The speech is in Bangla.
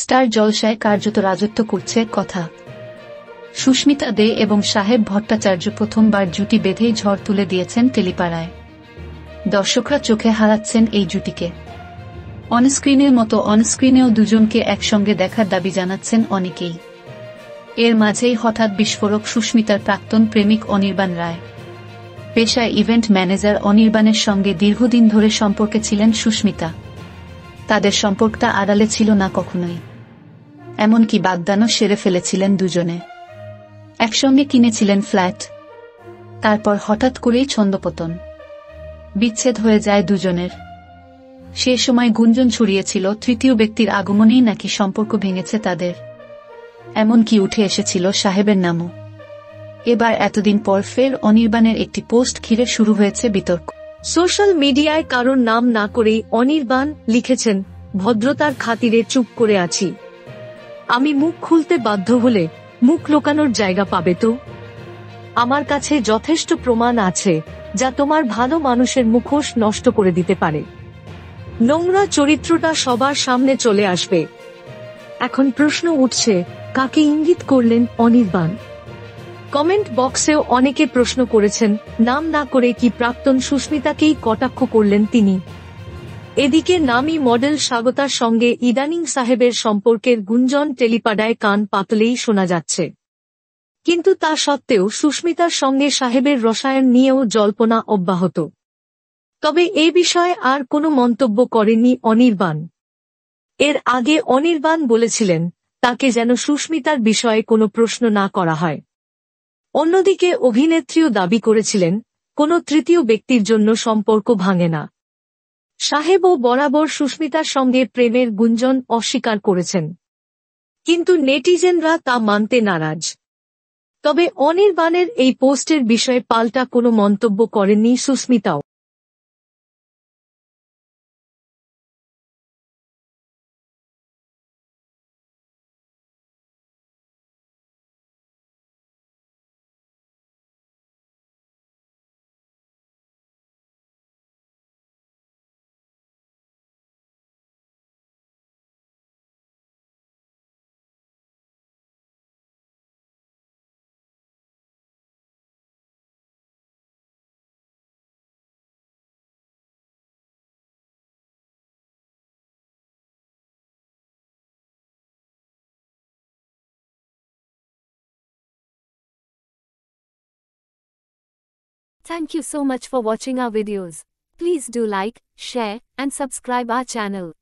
স্টার জলসায় কার্যত রাজত্ব করছে কথা। সুস্মিতা দে এবং সাহেব ভট্টাচার্য প্রথমবার জুটি বেঁধেই ঝড় তুলে দিয়েছেন টেলিপাড়ায়। দর্শকরা চোখে হারাচ্ছেন এই জুটিকে। অনস্ক্রিনের মতো অনস্ক্রিনেও দুজনকে একসঙ্গে দেখার দাবি জানাচ্ছেন অনেকেই। এর মাঝেই হঠাৎ বিস্ফোরক সুস্মিতার প্রাক্তন প্রেমিক অনির্বাণ রায়। পেশায় ইভেন্ট ম্যানেজার অনির্বাণের সঙ্গে দীর্ঘদিন ধরে সম্পর্কে ছিলেন সুস্মিতা। তাদের সম্পর্কটা আড়ালে ছিল না কখনোই, এমনকি বাগদানও সেরে ফেলেছিলেন দুজনে। একসঙ্গে কিনেছিলেন ফ্ল্যাট। তারপর হঠাৎ করেই ছন্দপতন, বিচ্ছেদ হয়ে যায় দুজনের। সে সময় গুঞ্জন ছড়িয়েছিল তৃতীয় ব্যক্তির আগমনেই নাকি সম্পর্ক ভেঙেছে তাদের। এমনকি উঠে এসেছিল সাহেবের নামও। এবার এতদিন পর ফের অনির্বাণের একটি পোস্ট ঘিরে শুরু হয়েছে বিতর্ক। সোশ্যাল মিডিয়ায় কারোর নাম না করেই অনির্বাণ লিখেছেন, ভদ্রতার খাতিরে চুপ করে আছি। আমি মুখ খুলতে বাধ্য হলে মুখ লুকানোর জায়গা পাবে তো? আমার কাছে যথেষ্ট প্রমাণ আছে যা তোমার ভালো মানুষের মুখোশ নষ্ট করে দিতে পারে। নোংরা চরিত্রটা সবার সামনে চলে আসবে। এখন প্রশ্ন উঠছে, কাকে ইঙ্গিত করলেন অনির্বাণ? কমেন্ট বক্সেও অনেকে প্রশ্ন করেছেন, নাম না করে কি প্রাক্তন সুস্মিতাকেই কটাক্ষ করলেন তিনি? এদিকে নামী মডেল স্বাগতার সঙ্গে ইদানিং সাহেবের সম্পর্কের গুঞ্জন টেলিপাড়ায় কান পাতলেই শোনা যাচ্ছে। কিন্তু তা সত্ত্বেও সুস্মিতার সঙ্গে সাহেবের রসায়ন নিয়েও জল্পনা অব্যাহত। তবে এ বিষয়ে আর কোনো মন্তব্য করেননি অনির্বাণ। এর আগে অনির্বাণ বলেছিলেন, তাকে যেন সুস্মিতার বিষয়ে কোনো প্রশ্ন না করা হয়। অন্যদিকে অভিনেত্রীও দাবি করেছিলেন, কোনো তৃতীয় ব্যক্তির জন্য সম্পর্ক ভাঙে না। সাহেবও বরাবর সুস্মিতার সঙ্গে প্রেমের গুঞ্জন অস্বীকার করেছেন, কিন্তু নেটিজেনরা তা মানতে নারাজ। তবে অনির্বাণের এই পোস্টের বিষয়ে পাল্টা কোনো মন্তব্য করেননি সুস্মিতাও। Thank you so much for watching our videos. Please do like, share, and subscribe our channel.